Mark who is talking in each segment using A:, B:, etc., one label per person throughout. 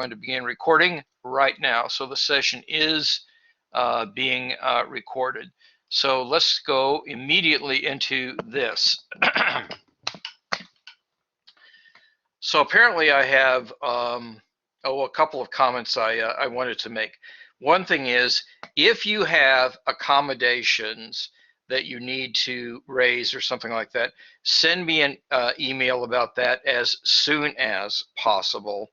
A: going to begin recording right now. So the session is being recorded. So let's go immediately into this. So apparently I have a couple of comments I wanted to make. One thing is, if you have accommodations that you need to raise or something like that, send me an email about that as soon as possible.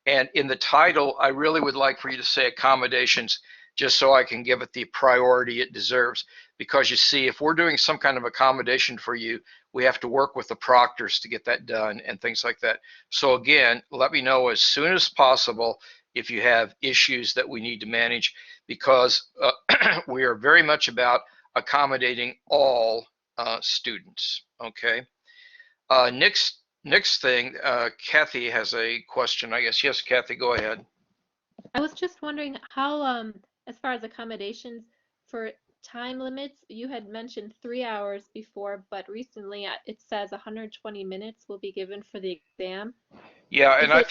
A: And in the title, I really would like for you to say accommodations, just so I can give it the priority it deserves. Because you see, if we're doing some kind of accommodation for you, we have to work with the proctors to get that done and things like that. So again, let me know as soon as possible if you have issues that we need to manage, because we are very much about accommodating all students, okay? Next thing, Kathy has a question, I guess. Yes, Kathy, go ahead.
B: I was just wondering how, as far as accommodations for time limits, you had mentioned 3 hours before, but recently it says 120 minutes will be given for the exam.
A: Yeah, and
B: Is
A: I
B: it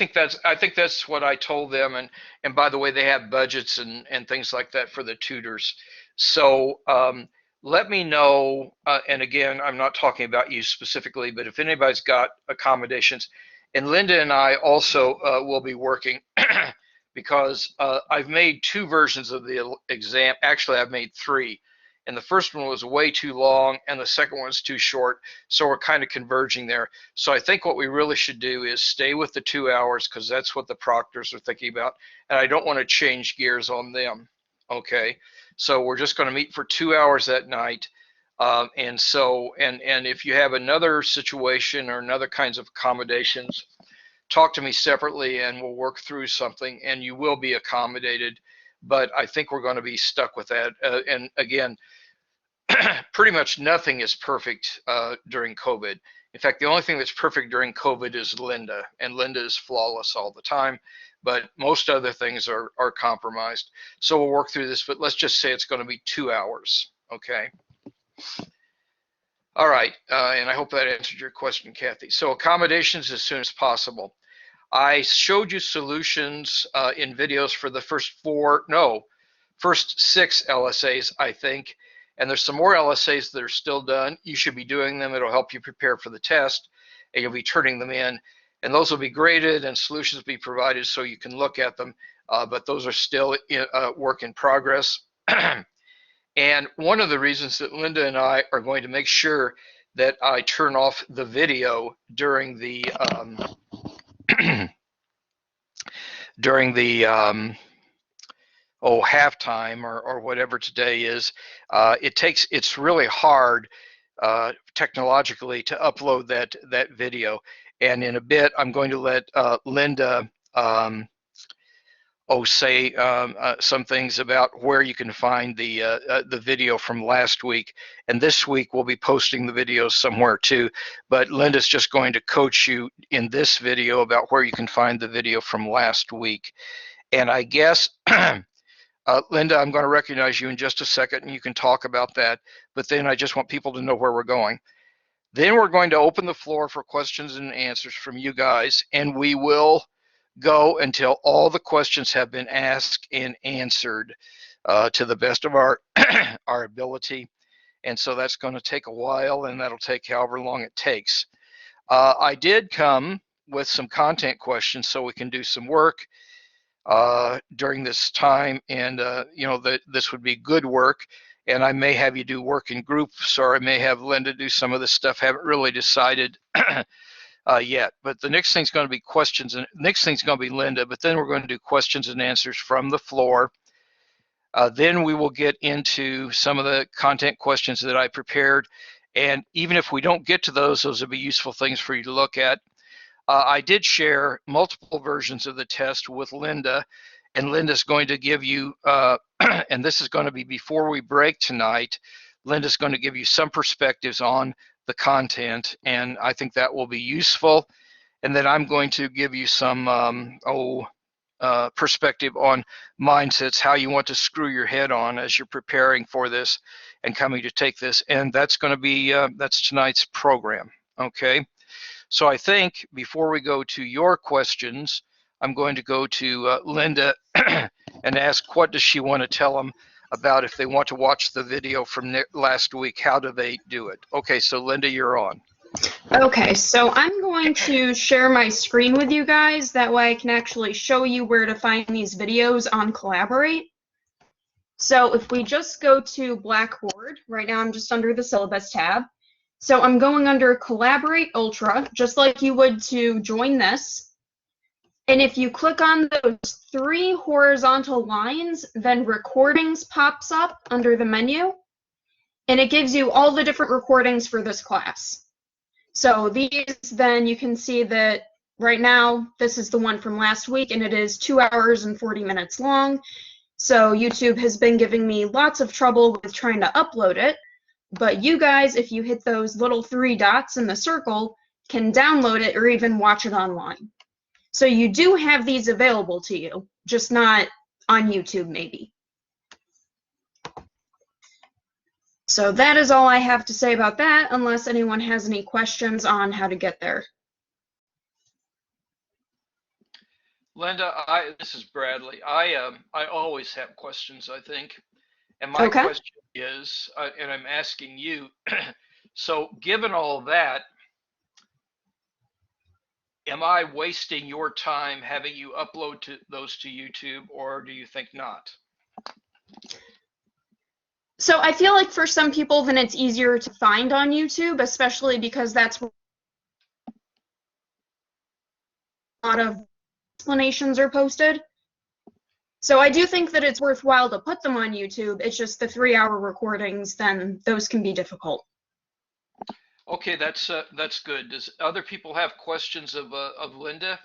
A: think that's what I told them, and by the way, they have budgets and things like that for the tutors. So let me know, and again, I'm not talking about you specifically, but if anybody's got accommodations, and Linda and I also will be working because I've made two versions of the exam. Actually, I've made three, and the first one was way too long, and the second one's too short. So we're kind of converging there. So I think what we really should do is stay with the 2 hours, because that's what the proctors are thinking about, and I don't want to change gears on them. Okay, so we're just going to meet for 2 hours that night. And if you have another situation or another kinds of accommodations, talk to me separately and we'll work through something, and you will be accommodated. But I think we're going to be stuck with that. And again, pretty much nothing is perfect during COVID. In fact, the only thing that's perfect during COVID is Linda, and Linda is flawless all the time, but most other things are compromised. So we'll work through this, but let's just say it's going to be 2 hours, okay? All right, and I hope that answered your question, Kathy. So accommodations as soon as possible. I showed you solutions in videos for the first six LSAs, I think, and there's some more LSAs that are still done. You should be doing them. It'll help you prepare for the test, and you'll be turning them in, and those will be graded and solutions will be provided so you can look at them, but those are still work in progress. And one of the reasons that Linda and I are going to make sure that I turn off the video during the halftime or whatever today is, it's really hard technologically to upload that video. And in a bit, I'm going to let Linda say some things about where you can find the video from last week. And this week we'll be posting the videos somewhere too. But Linda's just going to coach you in this video about where you can find the video from last week. And I guess, Linda, I'm going to recognize you in just a second, and you can talk about that. But then I just want people to know where we're going. Then we're going to open the floor for questions and answers from you guys, and we will go until all the questions have been asked and answered to the best of our our ability. And so that's going to take a while, and that'll take however long it takes. I did come with some content questions so we can do some work during this time, and this would be good work, and I may have you do work in groups, or I may have Linda do some of this stuff. Haven't really decided yet, but the next thing's going to be questions, and next thing's going to be Linda, but then we're going to do questions and answers from the floor. Then we will get into some of the content questions that I prepared, and even if we don't get to those will be useful things for you to look at. I did share multiple versions of the test with Linda, and Linda's going to give you, and this is going to be before we break tonight, Linda's going to give you some perspectives on the content, and I think that will be useful. And then I'm going to give you some perspective on mindsets, how you want to screw your head on as you're preparing for this and coming to take this, and that's going to be, that's tonight's program, okay? So I think before we go to your questions, I'm going to go to Linda and ask what does she want to tell them about if they want to watch the video from last week, how do they do it? Okay, so Linda, you're on.
C: Okay, so I'm going to share my screen with you guys. That way I can actually show you where to find these videos on Collaborate. So if we just go to Blackboard, right now I'm just under the syllabus tab. So I'm going under Collaborate Ultra, just like you would to join this. And if you click on those 3 horizontal lines, then Recordings pops up under the menu. And it gives you all the different recordings for this class. So these, then you can see that right now, this is the one from last week, and it is 2 hours and 40 minutes long. So YouTube has been giving me lots of trouble with trying to upload it. But you guys, if you hit those little 3 dots in the circle, can download it or even watch it online. So you do have these available to you, just not on YouTube maybe. So that is all I have to say about that, unless anyone has any questions on how to get there.
A: Linda, this is Bradley. I always have questions, I think. And my question is, and I'm asking you, so given all that, am I wasting your time having you upload those to YouTube, or do you think not?
C: So I feel like for some people, then it's easier to find on YouTube, especially because that's where a lot of explanations are posted. So I do think that it's worthwhile to put them on YouTube. It's just the 3-hour recordings, then those can be difficult.
A: Okay, that's good. Does other people have questions of Linda?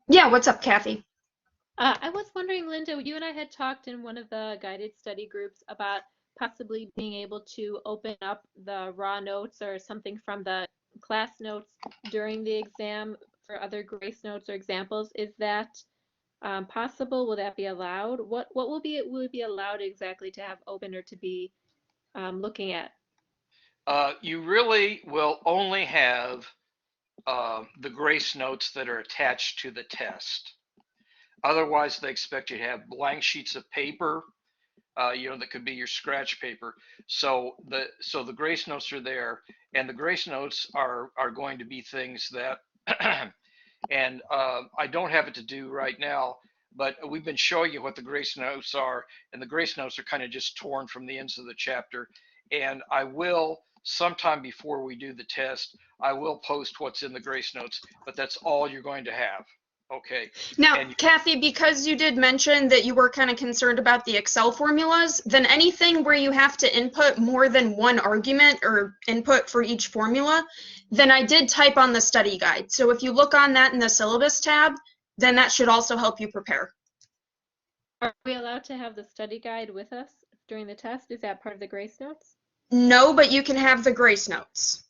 C: Yeah, what's up, Kathy?
B: I was wondering, Linda, you and I had talked in one of the guided study groups about possibly being able to open up the raw notes or something from the class notes during the exam for other grace notes or examples. Is that possible? Will that be allowed? What will it be allowed exactly to have open or to be looking at?
A: You really will only have the grace notes that are attached to the test. Otherwise, they expect you to have blank sheets of paper, that could be your scratch paper. So the grace notes are there, and the grace notes are going to be things that, and I don't have it to do right now, but we've been showing you what the grace notes are, and the grace notes are kind of just torn from the ends of the chapter. And I will, sometime before we do the test, I will post what's in the grace notes, but that's all you're going to have. Okay.
C: Now,
A: And
C: Kathy, because you did mention that you were kind of concerned about the Excel formulas, then anything where you have to input more than one argument or input for each formula, then I did type on the study guide. So if you look on that in the syllabus tab, then that should also help you prepare.
B: Are we allowed to have the study guide with us during the test? Is that part of the grace notes?
C: No, but you can have the grace notes.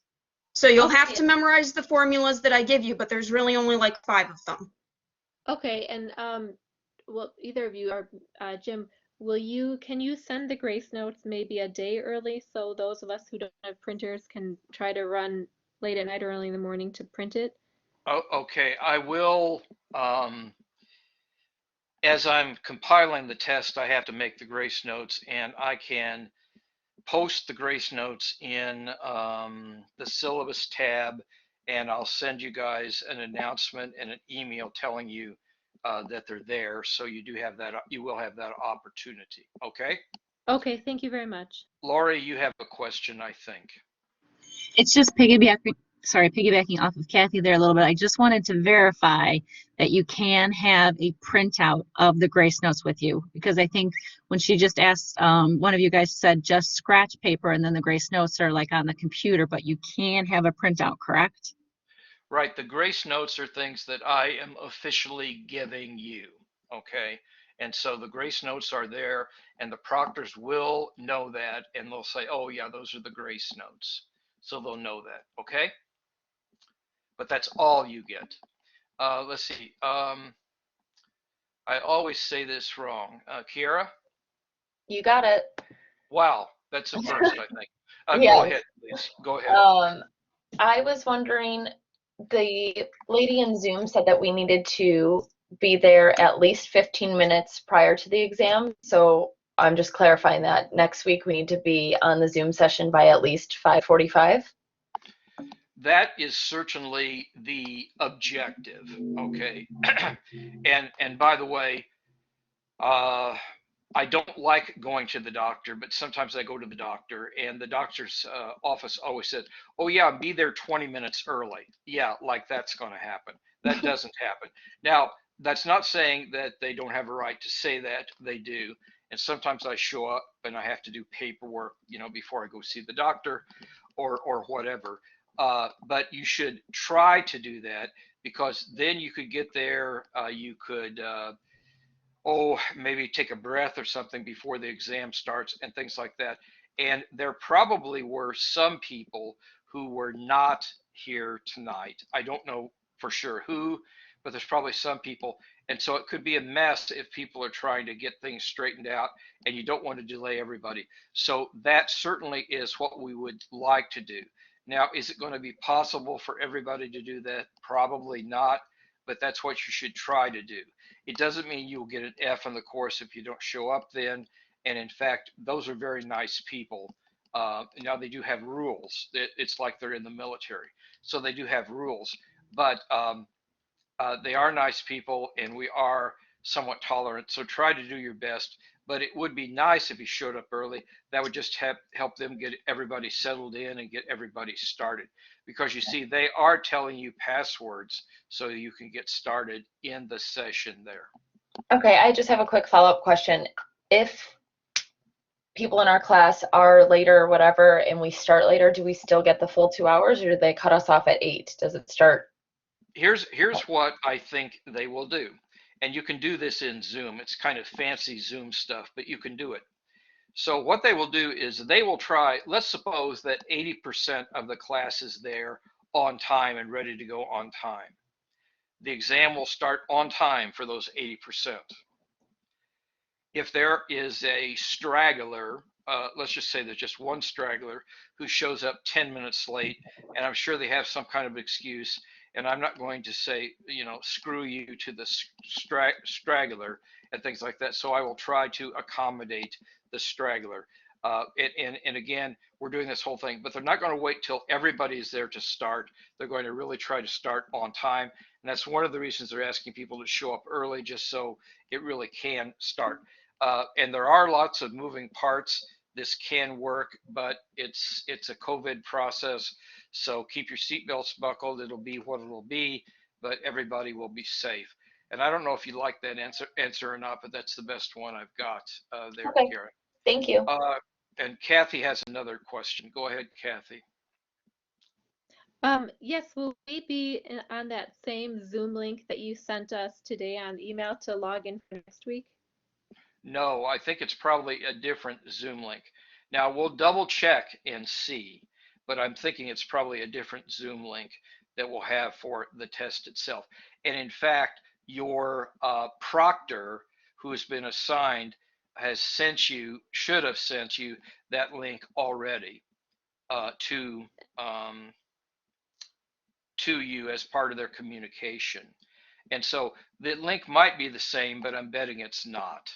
C: So you'll
B: Okay.
C: have to memorize the formulas that I give you, but there's really only like 5 of them.
B: Okay, and well, either of you or Jim, can you send the grace notes maybe a day early so those of us who don't have printers can try to run late at night or early in the morning to print it?
A: okay, I will. As I'm compiling the test, I have to make the grace notes, and I can post the grace notes in the syllabus tab, and I'll send you guys an announcement and an email telling you that they're there. So you will have that opportunity. Okay.
B: Okay, thank you very much.
A: Lori, you have a question, I think.
D: It's just piggybacking off of Kathy there a little bit. I just wanted to verify that you can have a printout of the grace notes with you, because I think when she just asked, one of you guys said just scratch paper and then the grace notes are like on the computer, but you can have a printout, correct?
A: Right, the grace notes are things that I am officially giving you, okay? And so the grace notes are there, and the proctors will know that, and they'll say, oh yeah, those are the grace notes. So they'll know that, okay? But that's all you get. Let's see, I always say this wrong. Kiara?
E: You got it.
A: Wow, That's the first, I think. Go
E: Yes.
A: ahead, please. Go ahead.
E: I was wondering, the lady in Zoom said that we needed to be there at least 15 minutes prior to the exam. So I'm just clarifying that next week we need to be on the Zoom session by at least 5:45.
A: That is certainly the objective. Okay. And by the way, I don't like going to the doctor, but sometimes I go to the doctor, and the doctor's office always says, "Oh yeah, be there 20 minutes early." Yeah, like that's going to happen. That doesn't happen. Now, that's not saying that they don't have a right to say that. They do. And sometimes I show up and I have to do paperwork, before I go see the doctor, or whatever. But you should try to do that, because then you could get there. You could maybe take a breath or something before the exam starts and things like that. And there probably were some people who were not here tonight. I don't know for sure who, but there's probably some people. And so it could be a mess if people are trying to get things straightened out, and you don't want to delay everybody. So that certainly is what we would like to do. Now, is it going to be possible for everybody to do that? Probably not, but that's what you should try to do. It doesn't mean you'll get an F on the course if you don't show up then. And in fact, those are very nice people. Now they do have rules. It's like they're in the military, so they do have rules. But they are nice people, and we are somewhat tolerant. So try to do your best. But it would be nice if you showed up early. That would just help them get everybody settled in and get everybody started. Because you see, they are telling you passwords so you can get started in the session there.
E: Okay, I just have a quick follow-up question. If people in our class are later or whatever and we start later, do we still get the full 2 hours, or do they cut us off at 8? Does it start?
A: Here's what I think they will do. And you can do this in Zoom. It's kind of fancy Zoom stuff, but you can do it. So what they will do is they will try, let's suppose that 80% of the class is there on time and ready to go on time. The exam will start on time for those 80%. If there is a straggler, let's just say there's just one straggler who shows up 10 minutes late, and I'm sure they have some kind of excuse, and I'm not going to say, screw you to the straggler and things like that. So I will try to accommodate the straggler. And again, we're doing this whole thing, but they're not going to wait till everybody is there to start. They're going to really try to start on time. And that's one of the reasons they're asking people to show up early, just so it really can start. And there are lots of moving parts. This can work, but it's a COVID process. So keep your seatbelts buckled. It'll be what it'll be, but everybody will be safe. And I don't know if you like that answer or not, but that's the best one I've got there,
E: Okay,
A: Karen.
E: thank you.
A: And Kathy has another question. Go ahead, Kathy.
B: Yes, will we be on that same Zoom link that you sent us today on email to log in for next week?
A: No, I think it's probably a different Zoom link. Now we'll double check and see, but I'm thinking it's probably a different Zoom link that we'll have for the test itself. And in fact, your proctor who has been assigned should have sent you that link already to you as part of their communication. And so the link might be the same, but I'm betting it's not.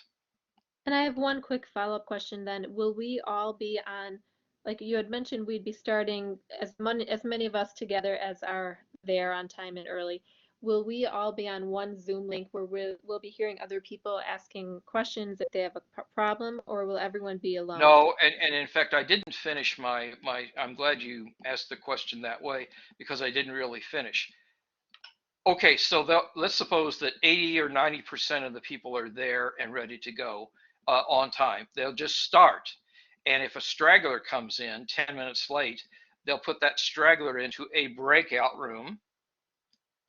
B: And I have one quick follow-up question then. Will we all be on, like you had mentioned, we'd be starting as many of us together as are there on time and early. Will we all be on one Zoom link where we'll be hearing other people asking questions if they have a problem, or will everyone be alone?
A: No, and in fact, I didn't finish I'm glad you asked the question that way, because I didn't really finish. Okay, so let's suppose that 80 or 90% of the people are there and ready to go on time. They'll just start. And if a straggler comes in 10 minutes late, they'll put that straggler into a breakout room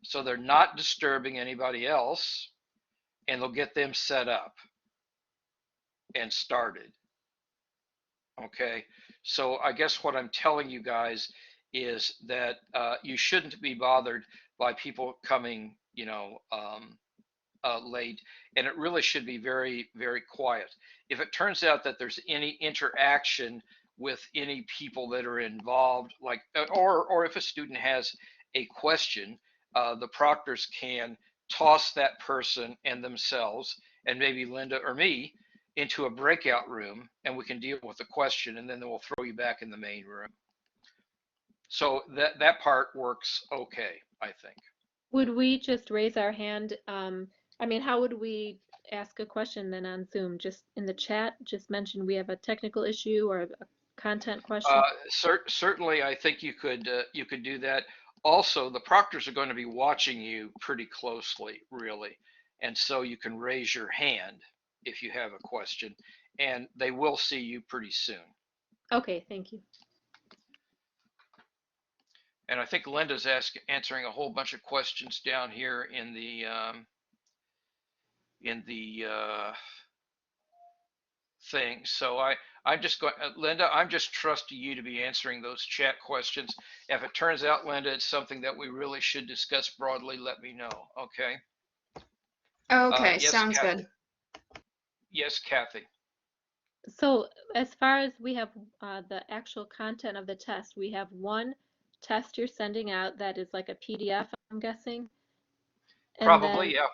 A: so they're not disturbing anybody else, and they'll get them set up and started. Okay, so I guess what I'm telling you guys is that you shouldn't be bothered by people coming, late, and it really should be very, very quiet. If it turns out that there's any interaction with any people that are involved, like, or if a student has a question, the proctors can toss that person and themselves, and maybe Linda or me, into a breakout room, and we can deal with the question, and then we'll throw you back in the main room. So that part works okay, I think.
B: Would we just raise our hand? I mean, how would we ask a question then on Zoom? Just in the chat, just mention we have a technical issue or a content question?
A: Certainly, I think you could do that. Also, the proctors are going to be watching you pretty closely, really, and so you can raise your hand if you have a question, and they will see you pretty soon.
B: Okay, thank you.
A: And I think Linda's answering a whole bunch of questions down here in the thing. So I'm just going, Linda, I'm just trusting you to be answering those chat questions. If it turns out, Linda, it's something that we really should discuss broadly, let me know. Okay.
C: Okay,
A: Yes,
C: sounds
A: Kathy.
C: good.
A: Yes, Kathy.
B: So as far as we have the actual content of the test, we have one test you're sending out that is like a PDF, I'm guessing. And
A: Probably,
B: then,
A: yeah.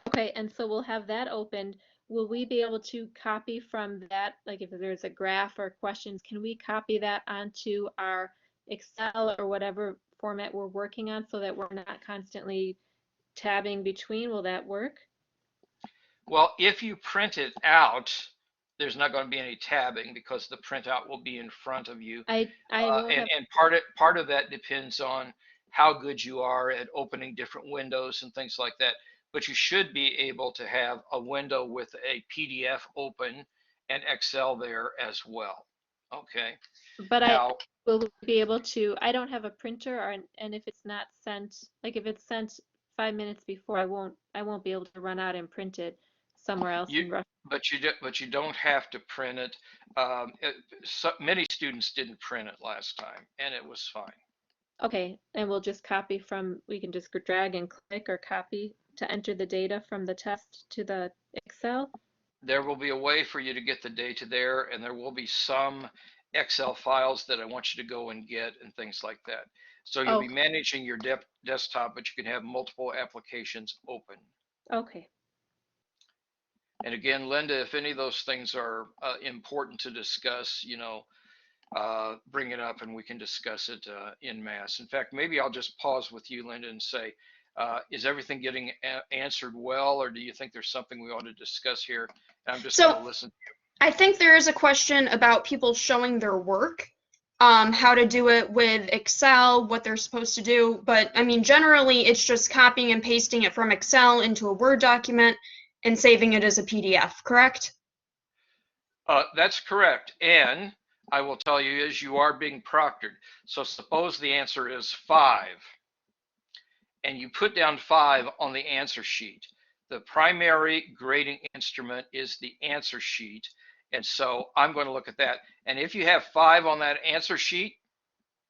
B: okay, and so we'll have that opened. Will we be able to copy from that, like if there's a graph or questions, can we copy that onto our Excel or whatever format we're working on so that we're not constantly tabbing between? Will that work?
A: Well, if you print it out, there's not going to be any tabbing because the printout will be in front of you.
B: I won't have.
A: And part of that depends on how good you are at opening different windows and things like that. But you should be able to have a window with a PDF open and Excel there as well. Okay.
B: But
A: Now,
B: will we be able to, I don't have a printer or, and if it's not sent, like if it's sent 5 minutes before, I won't be able to run out and print it somewhere else
A: you
B: and rush.
A: but you don't have to print it. Many students didn't print it last time, and it was fine.
B: Okay, and we'll just copy from, we can just drag and click or copy to enter the data from the test to the Excel.
A: There will be a way for you to get the data there, and there will be some Excel files that I want you to go and get and things like that. So you'll be
B: Okay.
A: managing your desktop, but you can have multiple applications open.
B: Okay.
A: And again, Linda, if any of those things are important to discuss, bring it up and we can discuss it in mass. In fact, maybe I'll just pause with you, Linda, and say, is everything getting answered well, or do you think there's something we ought to discuss here? And I'm just going to listen to you.
C: I think there is a question about people showing their work, how to do it with Excel, what they're supposed to do. But I mean, generally, it's just copying and pasting it from Excel into a Word document and saving it as a PDF, correct?
A: That's correct. And I will tell you is you are being proctored. So suppose the answer is 5, and you put down 5 on the answer sheet. The primary grading instrument is the answer sheet. And so I'm going to look at that. And if you have 5 on that answer sheet,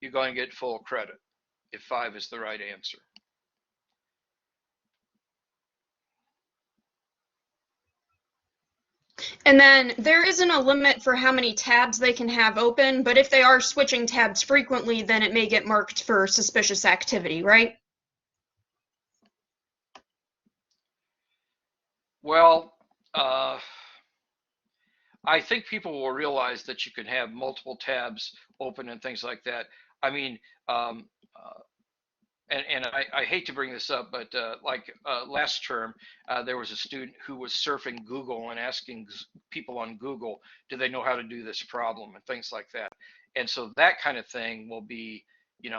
A: you're going to get full credit if 5 is the right answer.
C: And then there isn't a limit for how many tabs they can have open, but if they are switching tabs frequently, then it may get marked for suspicious activity, right?
A: Well, I think people will realize that you can have multiple tabs open and things like that. I mean, and I hate to bring this up, but last term, there was a student who was surfing Google and asking people on Google, do they know how to do this problem and things like that. And so that kind of thing will be,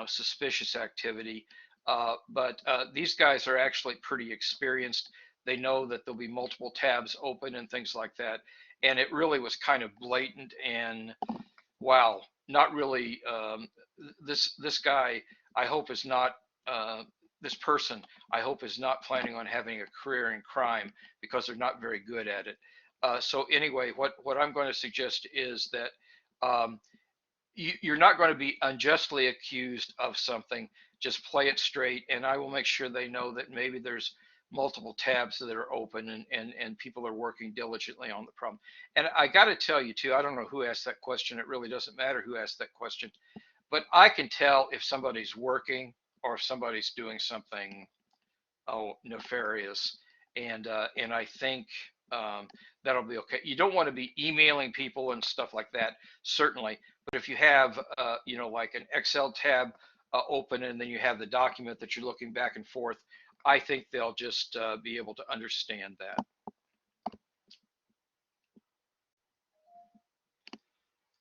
A: suspicious activity. But these guys are actually pretty experienced. They know that there'll be multiple tabs open and things like that. And it really was kind of blatant and wow, not really. This guy, I hope is not this person, I hope is not planning on having a career in crime because they're not very good at it. So anyway, what I'm going to suggest is that you're not going to be unjustly accused of something. Just play it straight, and I will make sure they know that maybe there's multiple tabs that are open, and people are working diligently on the problem. And I got to tell you too, I don't know who asked that question. It really doesn't matter who asked that question, but I can tell if somebody's working or if somebody's doing something nefarious, and I think that'll be okay. You don't want to be emailing people and stuff like that, certainly. But if you have, like an Excel tab open, and then you have the document that you're looking back and forth, I think they'll just be able to understand that.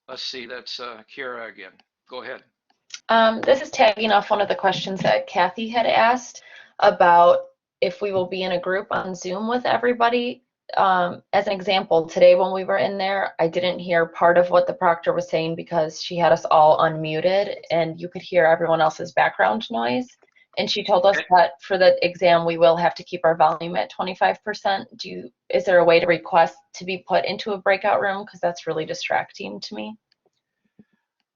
A: Let's see, that's Kira again. Go ahead.
E: This is tagging off one of the questions that Kathy had asked about if we will be in a group on Zoom with everybody. As an example, today when we were in there, I didn't hear part of what the proctor was saying because she had us all unmuted and you could hear everyone else's background noise. And she told us that for the exam, we will have to keep our volume at 25%. Is there a way to request to be put into a breakout room? Because that's really distracting to me.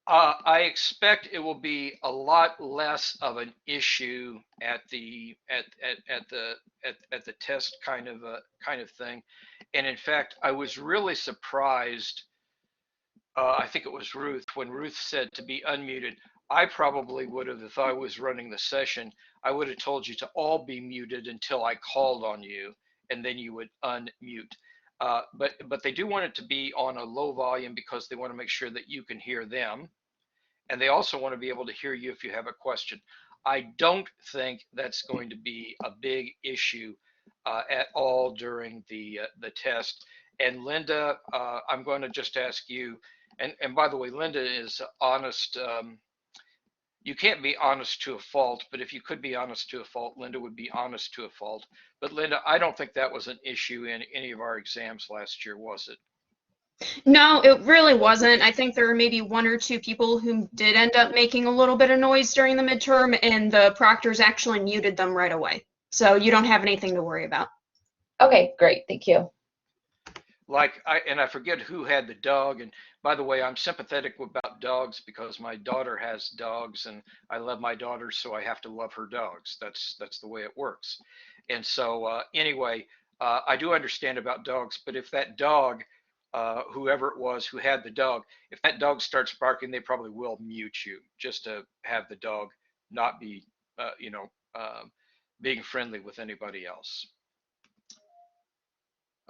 A: I expect it will be a lot less of an issue at the test kind of thing, and in fact, I was really surprised. I think it was Ruth when Ruth said to be unmuted. I probably would have, if I was running the session, I would have told you to all be muted until I called on you, and then you would unmute. But they do want it to be on a low volume because they want to make sure that you can hear them. And they also want to be able to hear you if you have a question. I don't think that's going to be a big issue at all during the test. And Linda, I'm going to just ask you, and by the way, Linda is honest. You can't be honest to a fault, but if you could be honest to a fault, Linda would be honest to a fault. But Linda, I don't think that was an issue in any of our exams last year, was it?
C: No, it really wasn't. I think there were maybe one or two people who did end up making a little bit of noise during the midterm, and the proctors actually muted them right away. So you don't have anything to worry about.
E: Okay, great. Thank you.
A: I forget who had the dog. And by the way, I'm sympathetic about dogs because my daughter has dogs, and I love my daughter, so I have to love her dogs. That's the way it works. And so anyway, I do understand about dogs, but if that dog, whoever it was who had the dog, if that dog starts barking, they probably will mute you just to have the dog not be, being friendly with anybody else.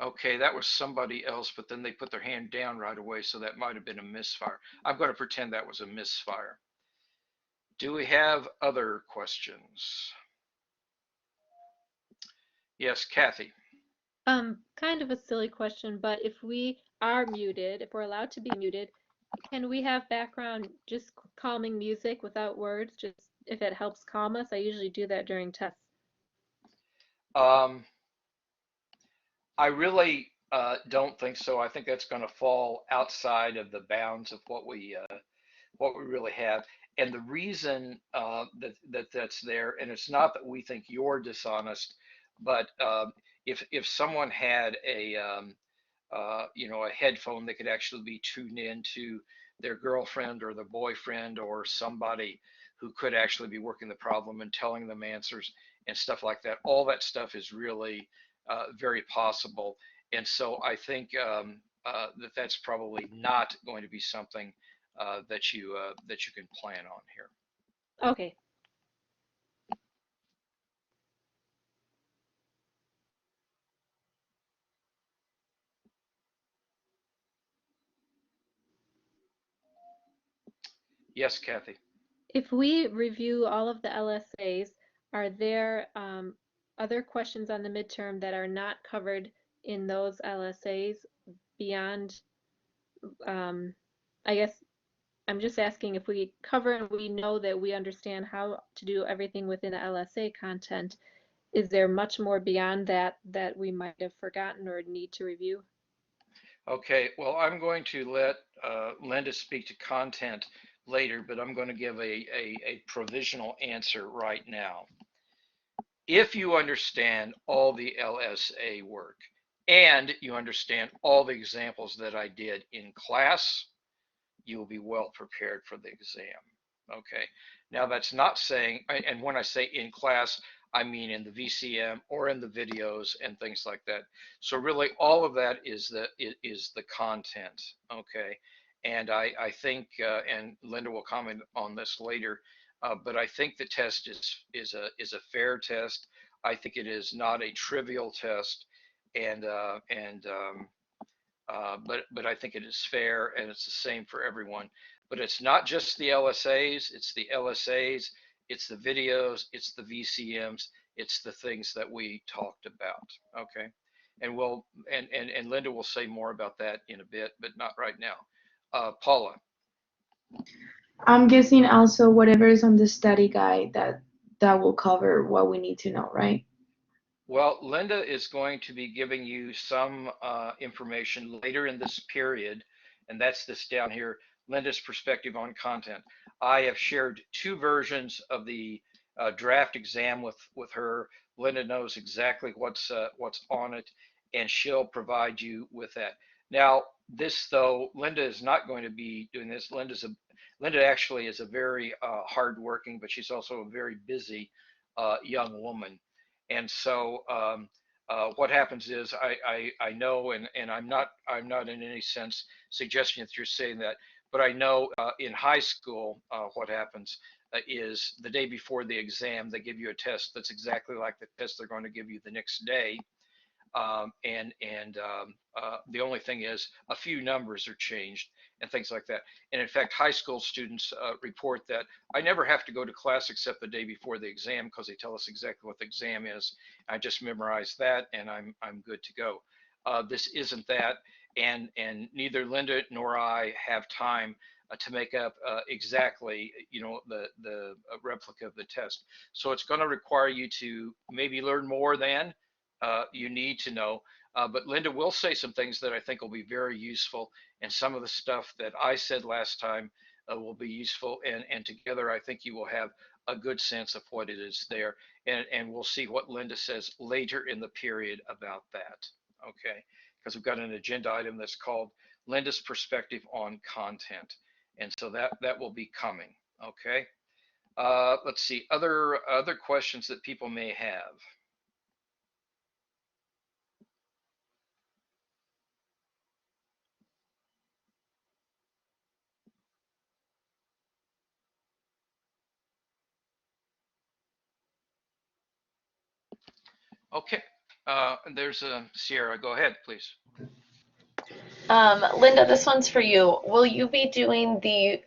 A: Okay, that was somebody else, but then they put their hand down right away, so that might have been a misfire. I'm going to pretend that was a misfire. Do we have other questions? Yes, Kathy.
B: Kind of a silly question, but if we are muted, if we're allowed to be muted, can we have background just calming music without words, just if it helps calm us? I usually do that during tests.
A: I really don't think so. I think that's going to fall outside of the bounds of what we really have. And the reason that's there, and it's not that we think you're dishonest, but if someone had a headphone that could actually be tuned into their girlfriend or their boyfriend or somebody who could actually be working the problem and telling them answers and stuff like that, all that stuff is really very possible. And so I think that's probably not going to be something that you can plan on here.
B: Okay.
A: Yes, Kathy.
B: If we review all of the LSAs, are there other questions on the midterm that are not covered in those LSAs beyond, I guess I'm just asking if we cover and we know that we understand how to do everything within the LSA content, is there much more beyond that that we might have forgotten or need to review?
A: Okay, well, I'm going to let Linda speak to content later, but I'm going to give a provisional answer right now. If you understand all the LSA work and you understand all the examples that I did in class, you will be well prepared for the exam. Okay, now that's not saying, and when I say in class, I mean in the VCM or in the videos and things like that. So really all of that is the content, okay? And I think, and Linda will comment on this later, but I think the test is a fair test. I think it is not a trivial test, and but I think it is fair and it's the same for everyone. But it's not just the LSAs, it's the LSAs, it's the videos, it's the VCMs, it's the things that we talked about. Okay. And and Linda will say more about that in a bit, but not right now. Paula.
F: I'm guessing also whatever is on the study guide that will cover what we need to know, right?
A: Well, Linda is going to be giving you some information later in this period, and that's this down here, Linda's perspective on content. I have shared two versions of the draft exam with her. Linda knows exactly what's on it, and she'll provide you with that. Now, this though, Linda is not going to be doing this. Linda actually is a very hardworking, but she's also a very busy young woman. And so what happens is I know, and I'm not in any sense suggesting that you're saying that, but I know in high school what happens is the day before the exam they give you a test that's exactly like the test they're going to give you the next day, the only thing is a few numbers are changed and things like that. And in fact, high school students report that I never have to go to class except the day before the exam because they tell us exactly what the exam is. I just memorize that and I'm good to go. This isn't that, and neither Linda nor I have time to make up exactly, the replica of the test. So it's going to require you to maybe learn more than you need to know. But Linda will say some things that I think will be very useful, and some of the stuff that I said last time will be useful. And together, I think you will have a good sense of what it is there. And we'll see what Linda says later in the period about that. Okay, because we've got an agenda item that's called Linda's perspective on content, and so that will be coming. Okay. Let's see other questions that people may have. Okay, there's a Sierra. Go ahead, please.
E: Linda, this one's for you. Will you be doing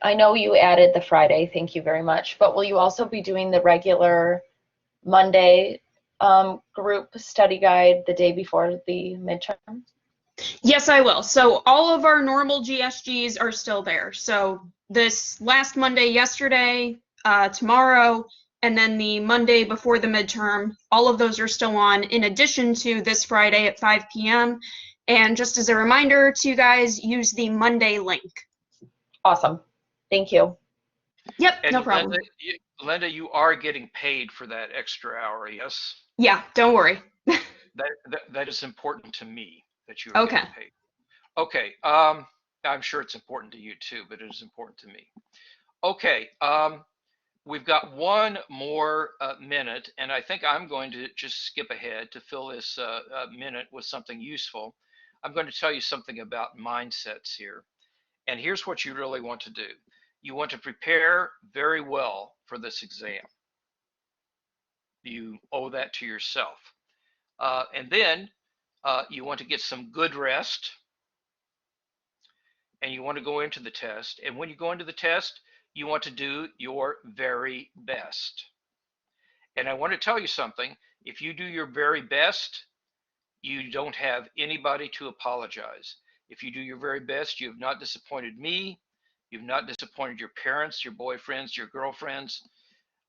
E: I know you added the Friday, thank you very much, but will you also be doing the regular Monday group study guide the day before the midterm?
C: Yes, I will. So all of our normal GSGs are still there. So this last Monday, yesterday, tomorrow, and then the Monday before the midterm, all of those are still on, in addition to this Friday at 5 p.m. And just as a reminder to you guys, use the Monday link.
E: Awesome. Thank you.
C: Yep,
A: And
C: no problem.
A: Linda, you are getting paid for that extra hour, yes?
C: Yeah, don't worry.
A: That is important to me that you are
C: Okay.
A: getting paid. Okay. I'm sure it's important to you too, but it is important to me. Okay. We've got one more minute, and I think I'm going to just skip ahead to fill this minute with something useful. I'm going to tell you something about mindsets here. And here's what you really want to do. You want to prepare very well for this exam. You owe that to yourself. And then you want to get some good rest, and you want to go into the test. And when you go into the test, you want to do your very best. And I want to tell you something. If you do your very best, you don't have anybody to apologize. If you do your very best, you have not disappointed me. You've not disappointed your parents, your boyfriends, your girlfriends,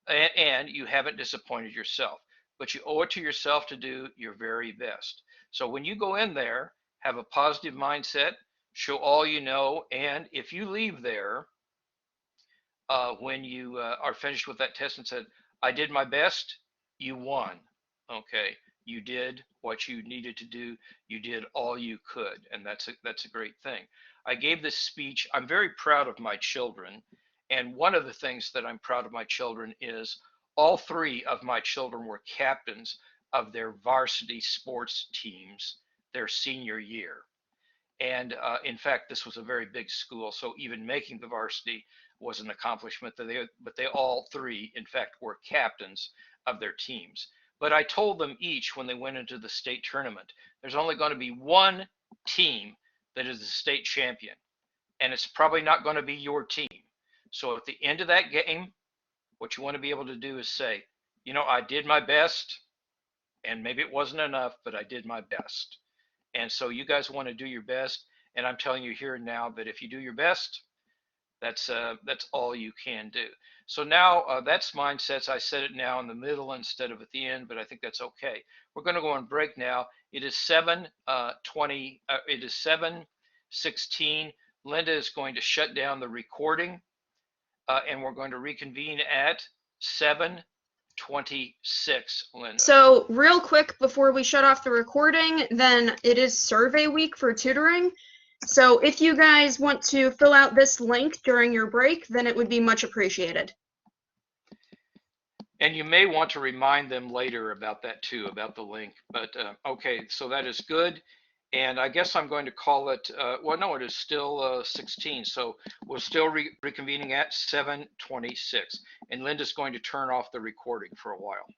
A: and you haven't disappointed yourself. But you owe it to yourself to do your very best. So when you go in there, have a positive mindset, show all you know, and if you leave there when you are finished with that test and said, I did my best, you won. Okay, you did what you needed to do. You did all you could, and that's a great thing. I gave this speech. I'm very proud of my children, and one of the things that I'm proud of my children is all three of my children were captains of their varsity sports teams their senior year. And in fact, this was a very big school, so even making the varsity was an accomplishment. But they all three, in fact, were captains of their teams. But I told them each when they went into the state tournament, there's only going to be one team that is the state champion, and it's probably not going to be your team. So at the end of that game, what you want to be able to do is say, you know, I did my best, and maybe it wasn't enough, but I did my best. And so you guys want to do your best. And I'm telling you here and now that if you do your best, that's all you can do. So now that's mindsets. I said it now in the middle instead of at the end, but I think that's okay. We're going to go on break now. It is 7:20. It is 7:16. Linda is going to shut down the recording, and we're going to reconvene at 7:26. Linda.
C: So real quick before we shut off the recording, then it is survey week for tutoring. So if you guys want to fill out this link during your break, then it would be much appreciated.
A: And you may want to remind them later about that too, about the link. But okay, so that is good. And I guess I'm going to call it, well, no, it is still 16. So we're still reconvening at 7:26. And Linda's going to turn off the recording for a while.